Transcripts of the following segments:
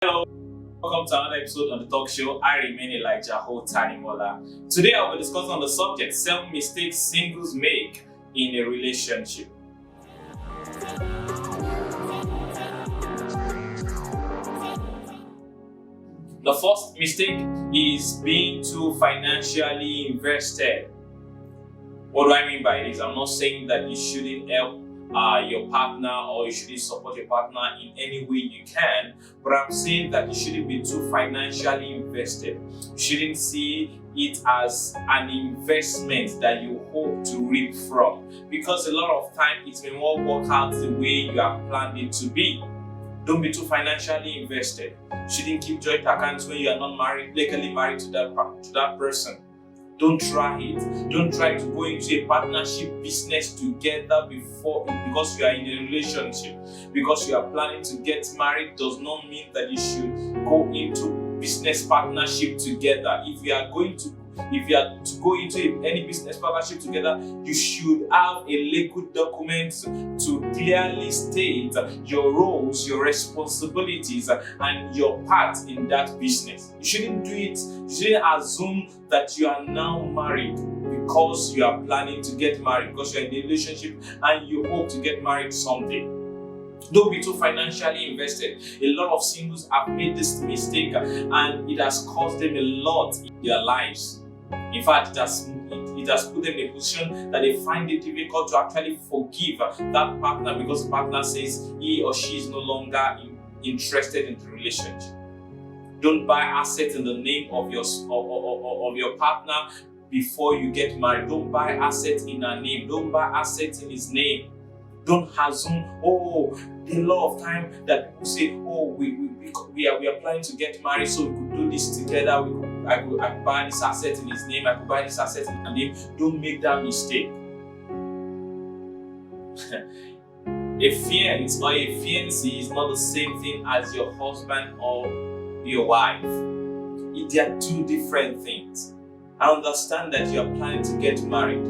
Hello, welcome to another episode on the talk show. I remain Elijah Tanimola. Today I will be discussing on the subject 7 mistakes singles make in a relationship. The first mistake is being too financially invested. What do I mean by this? I'm not saying that you shouldn't help your partner or you shouldn't support your partner in any way you can, but I'm saying that you shouldn't be too financially invested. You shouldn't see it as an investment that you hope to reap from, because a lot of time it may not work out the way you have planned it to be. Don't be too financially invested. You shouldn't keep joint accounts when you are not married, legally married to that person. Don't try it. Don't try to go into a partnership business together because you are in a relationship. Because you are planning to get married does not mean that you should go into business partnership together. If you are to go into any business partnership together, you should have a legal document to clearly state your roles, your responsibilities, and your part in that business. You shouldn't do it. You shouldn't assume that you are now married because you are planning to get married, because you're in a relationship and you hope to get married someday. Don't be too financially invested. A lot of singles have made this mistake and it has cost them a lot in their lives. In fact, it has put them in a position that they find it difficult to actually forgive that partner because the partner says he or she is no longer interested in the relationship. Don't buy assets in the name of your partner before you get married. Don't buy assets in her name. Don't buy assets in his name. Don't assume, a lot of time that people say, we are planning to get married, so we could do this together. I could buy this asset in his name. I could buy this asset in her name. Don't make that mistake. A fiance or a fiancé is not the same thing as your husband or your wife. They are two different things. I understand that you are planning to get married,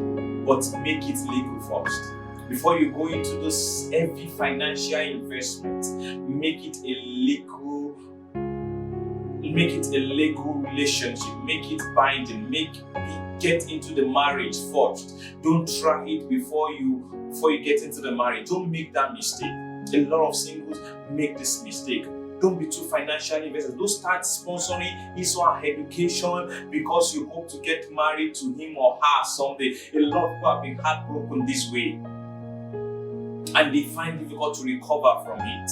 but make it legal first. Before you go into this heavy financial investment, make it a legal relationship, make it binding, get into the marriage first. Don't try it before you get into the marriage. Don't make that mistake. A lot of singles make this mistake. Don't be too financially invested. Don't start sponsoring his or her education because you hope to get married to him or her someday. A lot of people have been heartbroken this way, and they find it difficult to recover from it.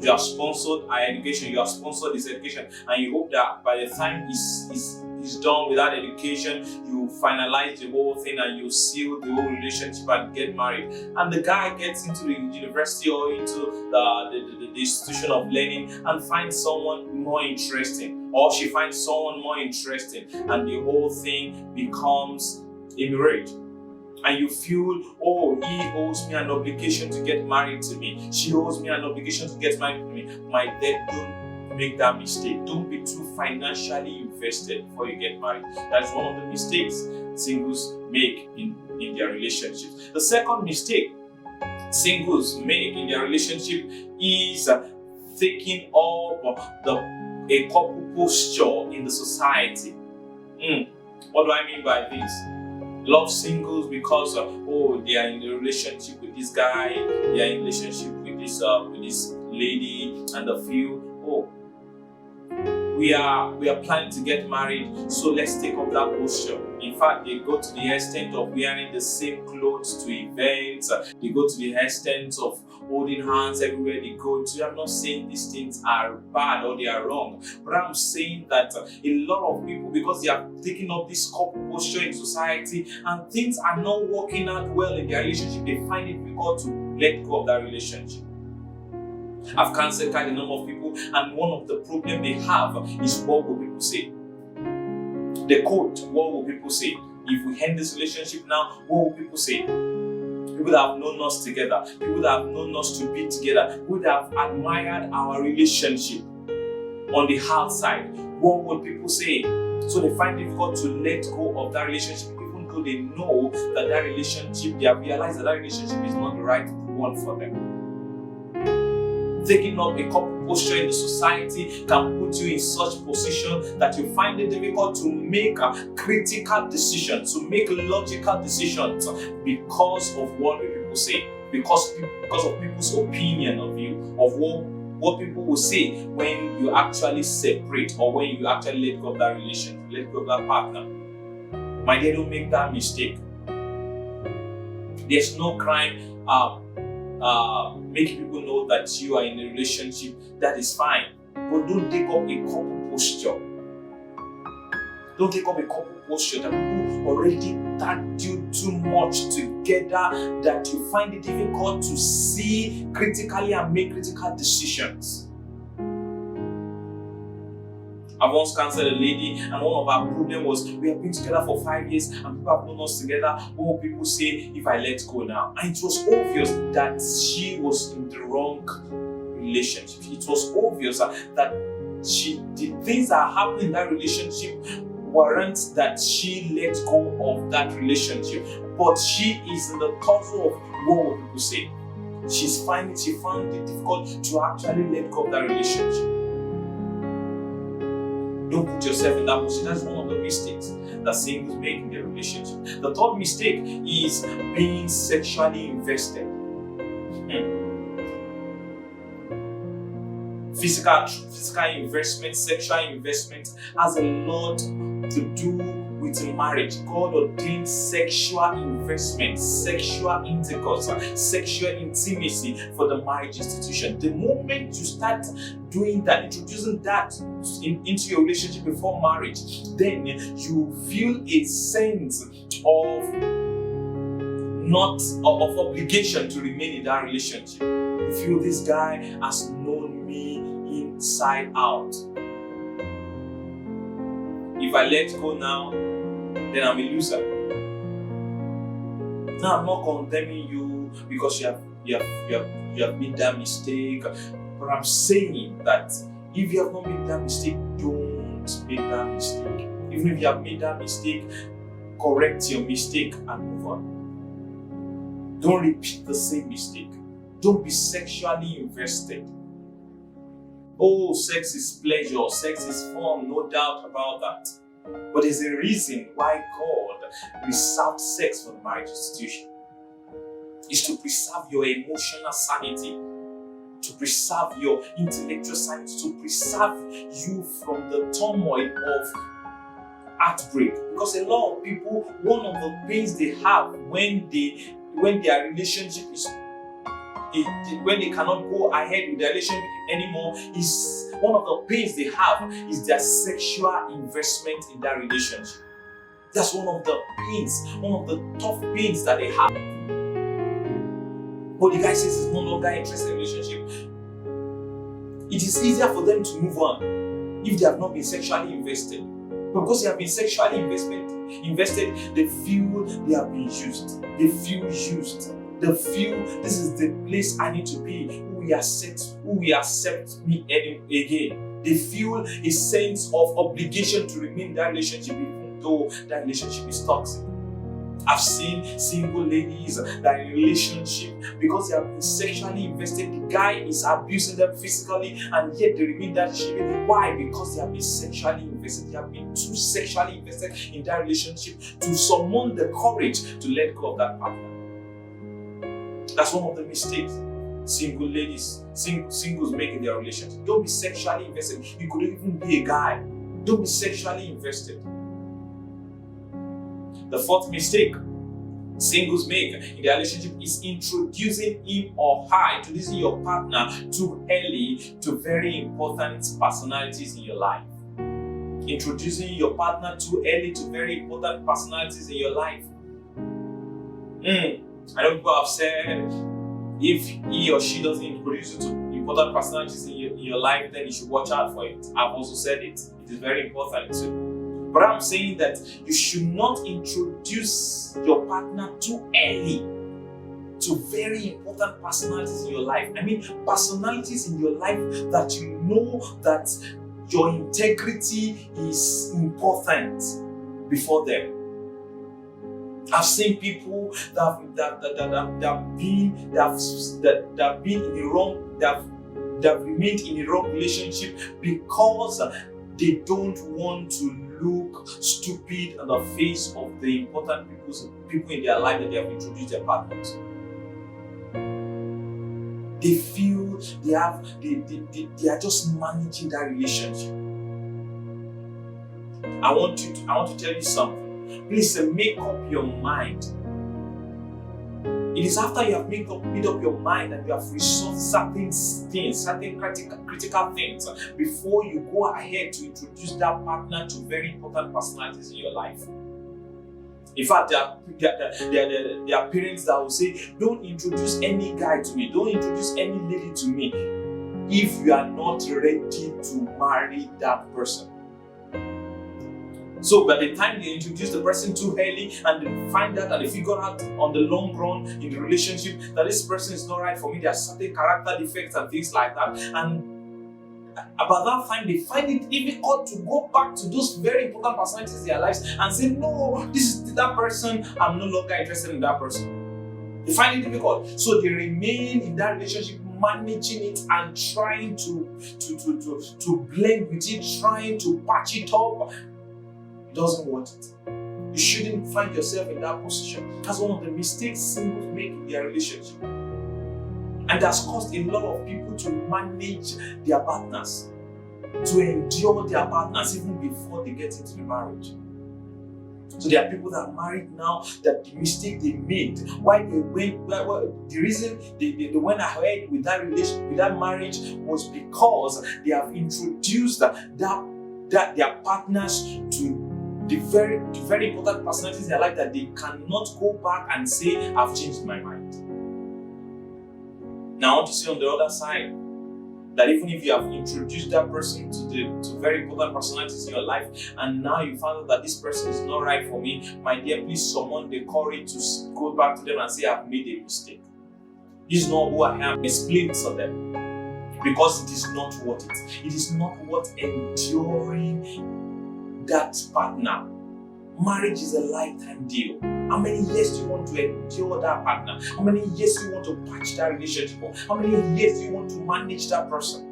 You have sponsored our education, you have sponsored this education, and you hope that by the time it's done with that education, you finalize the whole thing and you seal the whole relationship and get married. And the guy gets into the university or into the institution of learning and finds someone more interesting, or she finds someone more interesting, and the whole thing becomes a marriage. And you feel, he owes me an obligation to get married to me. She owes me an obligation to get married to me. My dear, don't make that mistake. Don't be too financially invested before you get married. That's one of the mistakes singles make in their relationships. The second mistake singles make in their relationship is taking up a couple posture in the society. What do I mean by this? Love singles because they are in a relationship with this guy, they are in a relationship with this lady, and they feel, we are planning to get married, so let's take up that posture. In fact, they go to the extent of wearing the same clothes to events. They go to the extent of holding hands everywhere they go to. I'm not saying these things are bad or they are wrong, but I'm saying that a lot of people, because they are taking up this couple posture in society and things are not working out well in their relationship, they find it difficult to let go of that relationship. I've counseled quite a number of people, and one of the problems they have is, what will people say? The quote, what will people say? If we end this relationship now, what will people say? People that have known us together, people that have known us to be together, people that have admired our relationship on the outside, what will people say? So they find it difficult to let go of that relationship, even though they know that relationship, they have realized that relationship is not the right one for them. Taking up a couple posture in the society can put you in such position that you find it difficult to make critical decisions, to make logical decisions because of what people say, because of people's opinion of you, of what people will say when you actually separate or when you actually let go of that relation, let go of that partner. My dear, don't make that mistake. There's no crime making people know that you are in a relationship. That is fine. But don't take up a couple posture. Don't take up a couple posture that people already tagged you too much together that you find it difficult to see critically and make critical decisions. I once counseled a lady, and one of our problems was we have been together for 5 years and people have known us together. What will people say if I let go now? And it was obvious that she was in the wrong relationship. It was obvious that the things that are happening in that relationship warrant that she let go of that relationship. But she is in the tussle of what will people say. She found it difficult to actually let go of that relationship. Don't put yourself in that position. That's one of the mistakes that singles make in their relationship. The third mistake is being sexually invested. Physical investment, sexual investment has a lot to do with marriage. God ordained sexual investment, sexual intercourse, sexual intimacy for the marriage institution. The moment you start doing that, introducing that into your relationship before marriage, then you feel a sense of obligation to remain in that relationship. You feel this guy has known me inside out. If I let go now, then I'm a loser. Now I'm not condemning you because you have made that mistake, but I'm saying that if you have not made that mistake, don't make that mistake. Even if you have made that mistake, correct your mistake and move on. Don't repeat the same mistake. Don't be sexually invested. Oh, sex is pleasure, sex is fun, no doubt about that. But there's a reason why God reserved sex for the marriage institution. It's to preserve your emotional sanity, to preserve your intellectual sanity, to preserve you from the turmoil of heartbreak. Because a lot of people, one of the pains they have when their relationship when they cannot go ahead with their relationship anymore, is one of the pains they have is their sexual investment in that relationship. That's one of the pains, one of the tough pains that they have. But the guy says he's no longer interested in the relationship. It is easier for them to move on if they have not been sexually invested. But because they have been sexually invested, they feel they have been used. They feel used. They feel this is the place I need to be, who will accept me again. They feel a sense of obligation to remain in that relationship even though that relationship is toxic. I've seen single ladies that are in a relationship because they have been sexually invested. The guy is abusing them physically and yet they remain in that relationship. Why? Because they have been sexually invested. They have been too sexually invested in that relationship to summon the courage to let go of that partner. That's one of the mistakes single ladies, singles make in their relationship. Don't be sexually invested. You could even be a guy. Don't be sexually invested. The fourth mistake singles make in their relationship is introducing him or her, introducing your partner too early to very important personalities in your life. Introducing your partner too early to very important personalities in your life. I know people have said if he or she doesn't introduce you to important personalities in your life, then you should watch out for it. I've also said it. It is very important too. But I'm saying that you should not introduce your partner too early to very important personalities in your life. I mean, personalities in your life that you know that your integrity is important before them. I've seen people that have been in the wrong, that have have remained in a wrong relationship because they don't want to look stupid on the face of the important people in their life that they have introduced their partners. They feel they are just managing that relationship. I want to tell you something. Please make up your mind. It is after you have made up your mind and you have resolved certain things, certain critical things, before you go ahead to introduce that partner to very important personalities in your life. In fact, there are parents that will say, don't introduce any guy to me, don't introduce any lady to me if you are not ready to marry that person. So by the time they introduce the person too early and they find out and they figure out on the long run in the relationship that this person is not right for me, there are certain character defects and things like that, and about that time they find it difficult to go back to those very important personalities in their lives and say, no, this is that person, I'm no longer interested in that person. They find it difficult. So they remain in that relationship, managing it and trying to blend with it, trying to patch it up. It doesn't want it. You shouldn't find yourself in that position. That's one of the mistakes singles make in their relationship. And that's caused a lot of people to manage their partners, to endure their partners even before they get into the marriage. So there are people that are married now that the mistake they made, the reason they went ahead with that relationship, with that marriage, was because they have introduced their partners to the very important personalities in their life that they cannot go back and say, I've changed my mind. Now I want to say on the other side that even if you have introduced that person to very important personalities in your life and now you found out that this person is not right for me, my dear, please summon the courage to go back to them and say, I've made a mistake. This is not who I am. Explain it to them. Because it is not worth it. It is not worth enduring that partner. Marriage is a lifetime deal. How many years do you want to endure that partner? How many years do you want to patch that relationship? How many years do you want to manage that person?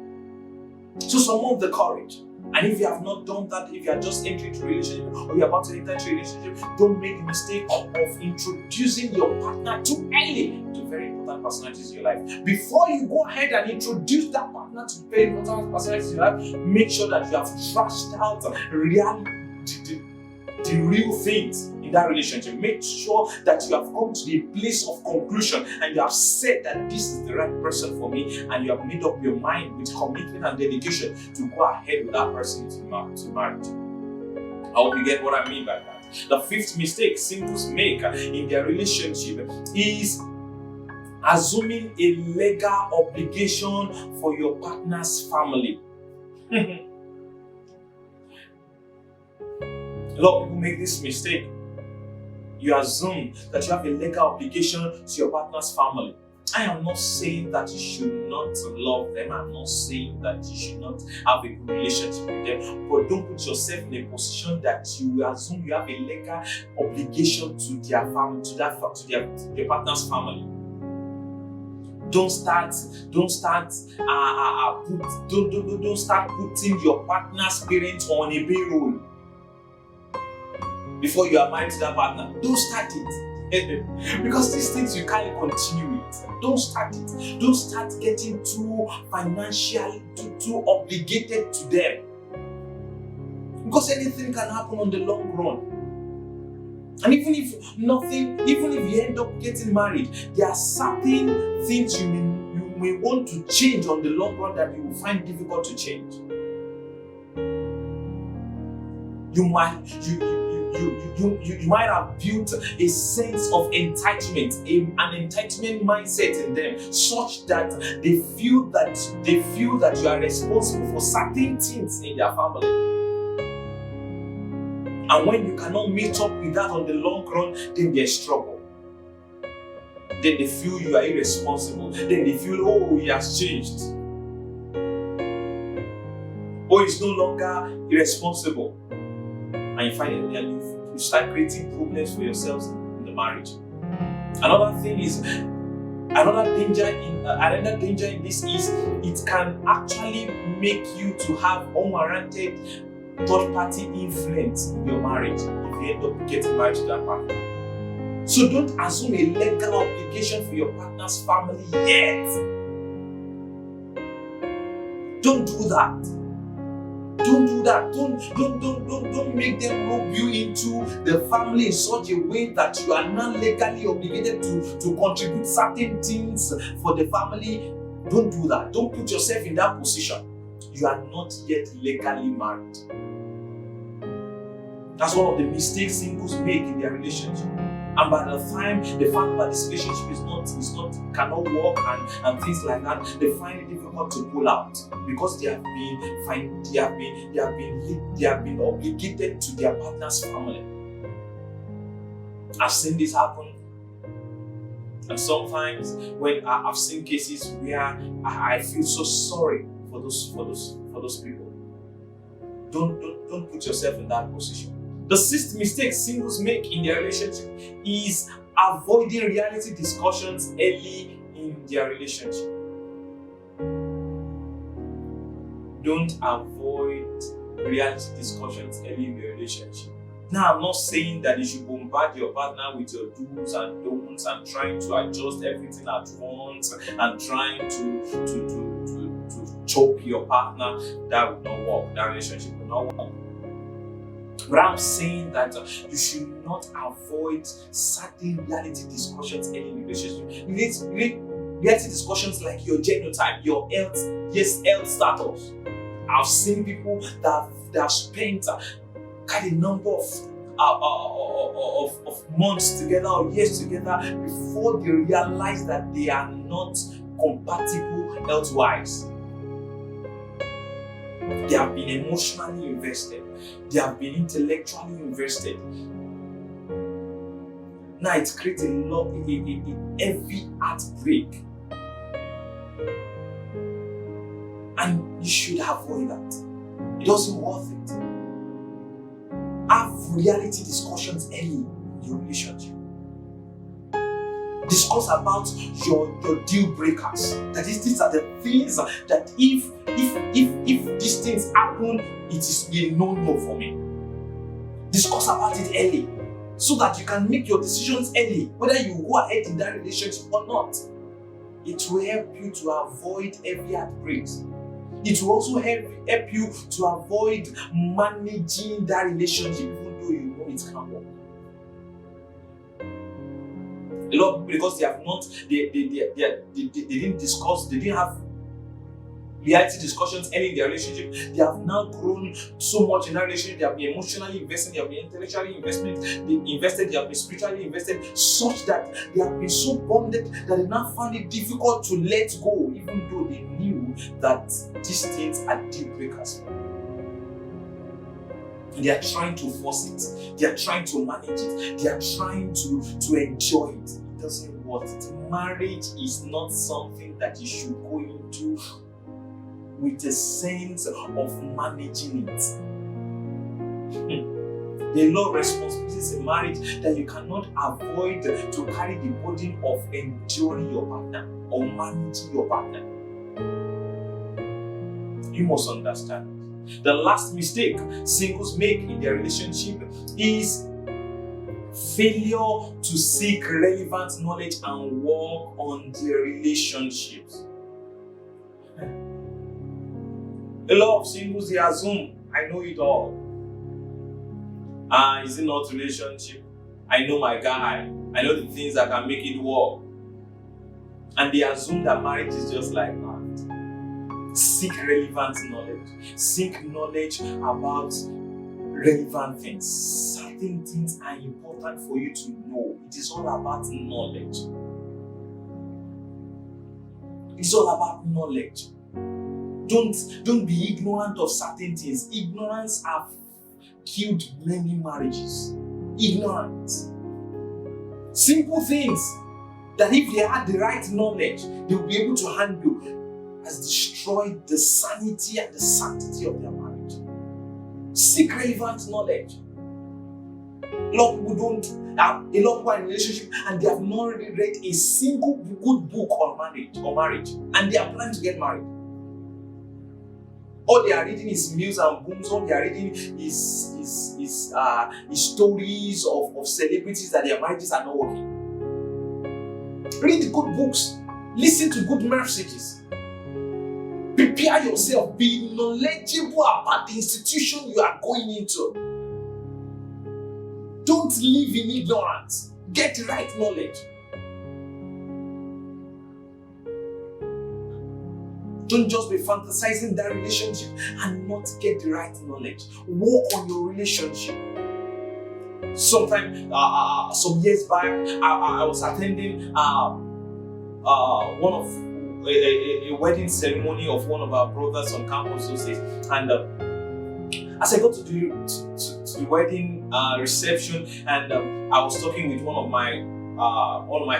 So summon the courage. And if you have not done that, if you are just entering into a relationship or you are about to enter into a relationship, don't make the mistake of introducing your partner too early to very important personalities in your life. Before you go ahead and introduce that partner to very important personalities in your life, make sure that you have thrashed out the real things in that relationship. Make sure that you have come to the place of conclusion and you have said that this is the right person for me, and you have made up your mind with commitment and dedication to go ahead with that person to marriage. I hope you get what I mean by that. The fifth mistake singles make in their relationship is assuming a legal obligation for your partner's family. A lot of people make this mistake. You assume that you have a legal obligation to your partner's family. I am not saying that you should not love them. I'm not saying that you should not have a good relationship with them. But don't put yourself in a position that you assume you have a legal obligation to their family, to your partner's family. Don't start putting your partner's parents on a payroll before you are married to that partner. Don't start it. Because these things you can't continue with. Don't start it. Don't start getting too financially, too obligated to them. Because anything can happen on the long run. And even if you end up getting married, there are certain things you may want to change on the long run that you will find difficult to change. You might have built a sense of entitlement, an entitlement mindset in them, such that they feel that you are responsible for certain things in their family. And when you cannot meet up with that on the long run, then there's trouble. Then they feel you are irresponsible. Then they feel, oh, he has changed. Oh, he's no longer irresponsible. And you find that you start creating problems for yourselves in the marriage. Another thing is Another danger in this is it can actually make you to have unwarranted third-party influence in your marriage if you end up getting married to that partner. So don't assume a legal obligation for your partner's family yet. Don't do that. Don't do that. Don't make them rope you into the family in such a way that you are not legally obligated to contribute certain things for the family. Don't do that. Don't put yourself in that position. You are not yet legally married. That's one of the mistakes singles make in their relationship. And by the time they find that this relationship cannot work and things like that, they find it difficult to pull out because they have been obligated to their partner's family. I've seen this happen, and sometimes when I've seen cases where I feel so sorry for those people. Don't put yourself in that position. The sixth mistake singles make in their relationship is avoiding reality discussions early in their relationship. Don't avoid reality discussions early in your relationship. Now, I'm not saying that you should bombard your partner with your do's and don'ts and trying to adjust everything at once and trying to choke your partner. That would not work. That relationship will not work. But I'm saying that you should not avoid certain reality discussions early in the relationship. You need reality discussions like your genotype, your health status. I've seen people that have spent quite a number of months together or years together before they realize that they are not compatible health-wise. They have been emotionally invested. They have been intellectually invested. Now it creates a heavy heartbreak. And you should avoid that. It doesn't worth it. Have reality discussions early in your relationship. Discuss about your deal breakers. That is, these are the things that if these things happen, it is a no-no for me. Discuss about it early so that you can make your decisions early, whether you go ahead in that relationship or not. It will help you to avoid heavy heartbreaks. It will also help you to avoid managing that relationship even though you know it can't work. A lot, because they didn't have reality discussions early in their relationship. They have now grown so much in that relationship. They have been emotionally invested, they have been intellectually invested, they have been spiritually invested, such that they have been so bonded that they now find it difficult to let go, even though they knew that these things are deal breakers. They are trying to force it. They are trying to manage it. They are trying to enjoy it. It doesn't work. Marriage is not something that you should go into with a sense of managing it. There are a lot of responsibilities in marriage that you cannot avoid to carry the burden of enduring your partner or managing your partner. You must understand. The last mistake singles make in their relationship is failure to seek relevant knowledge and work on their relationships. A lot of singles, they assume, I know it all. Is it not relationship? I know my guy. I know the things that can make it work. And they assume that marriage is just like that. Seek relevant knowledge. Seek knowledge about relevant things. Certain things are important for you to know. It is all about knowledge. It's all about knowledge. Don't be ignorant of certain things. Ignorance have killed many marriages. Ignorance. Simple things that if they had the right knowledge, they will be able to handle, has destroyed the sanity and the sanctity of their marriage. Seek relevant knowledge. A lot of people don't have a lot of people are in a relationship and they have not really read a single good book on marriage, and they are planning to get married. All they are reading is Mills and Booms. All they are reading is stories of celebrities that their marriages are not working. Read good books. Listen to good messages. Prepare yourself. Be knowledgeable about the institution you are going into. Don't live in ignorance. Get the right knowledge. Don't just be fantasizing that relationship and not get the right knowledge. Work on your relationship. Sometime, some years back, I was attending one of a wedding ceremony of one of our brothers on campus those days, and as I got to the wedding reception, and I was talking with one of my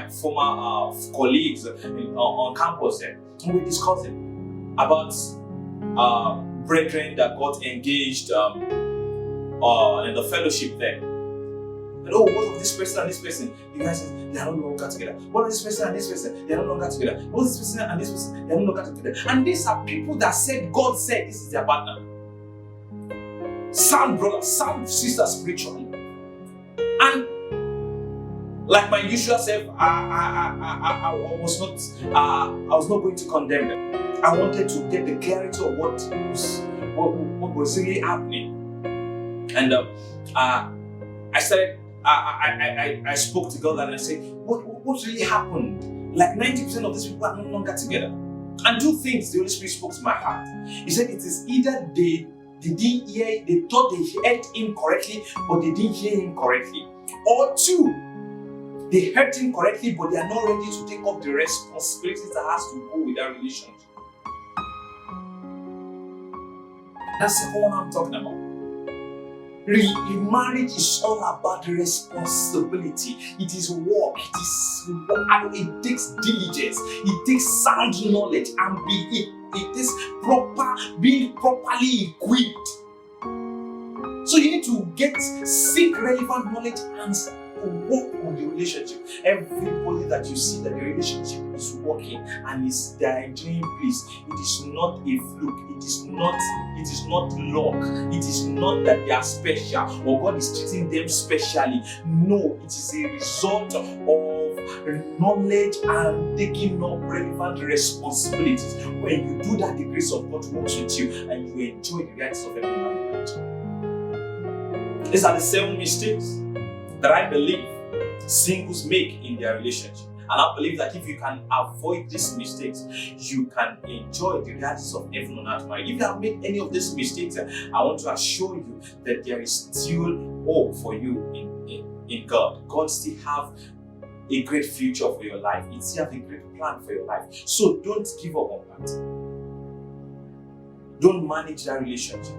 former colleagues on campus there, and we were discussing about brethren that got engaged in the fellowship there. And what of this person and this person? You guys said they are no longer together. What of this person and this person? They are no longer together. What of this person and this person? They are no longer together. And these are people that said God said this is their partner. Sound brother, sound sister spiritually. And like my usual self, I was not going to condemn them. I wanted to get the clarity of what was really happening. And I spoke to God and I said, what really happened? Like 90% of these people are no longer together. And two things the Holy Spirit spoke to my heart. He said it is either they didn't hear, they thought they heard him correctly, but they didn't hear him correctly. Or two, they heard him correctly, but they are not ready to take up the responsibilities that has to go with that relationship. That's the one I'm talking about. Marriage is all about responsibility. It is work. It takes diligence. It takes sound knowledge, and it is being properly equipped. So you need to seek relevant knowledge and work on the relationship. Everybody that you see that the relationship is working and they are enjoying peace, it is not a fluke. It is not luck. It is not that they are special or God is treating them specially. No, it is a result of knowledge and taking up relevant responsibilities. When you do that, the grace of God works with you and you enjoy the rights of everyone. These are the 7 mistakes that I believe singles make in their relationship. And I believe that if you can avoid these mistakes, you can enjoy the realities of heaven on earth. If you have made any of these mistakes, I want to assure you that there is still hope for you in God. God still have a great future for your life. He still have a great plan for your life. So don't give up on that. Don't manage that relationship.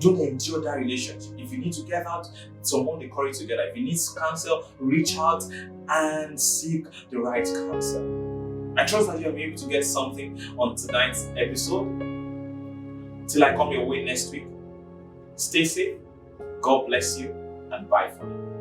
Don't endure that relationship. If you need to get out, someone to call you together. If you need counsel, reach out and seek the right counsel. I trust that you'll be able to get something on tonight's episode. Till I come your way next week, stay safe, God bless you, and bye for now.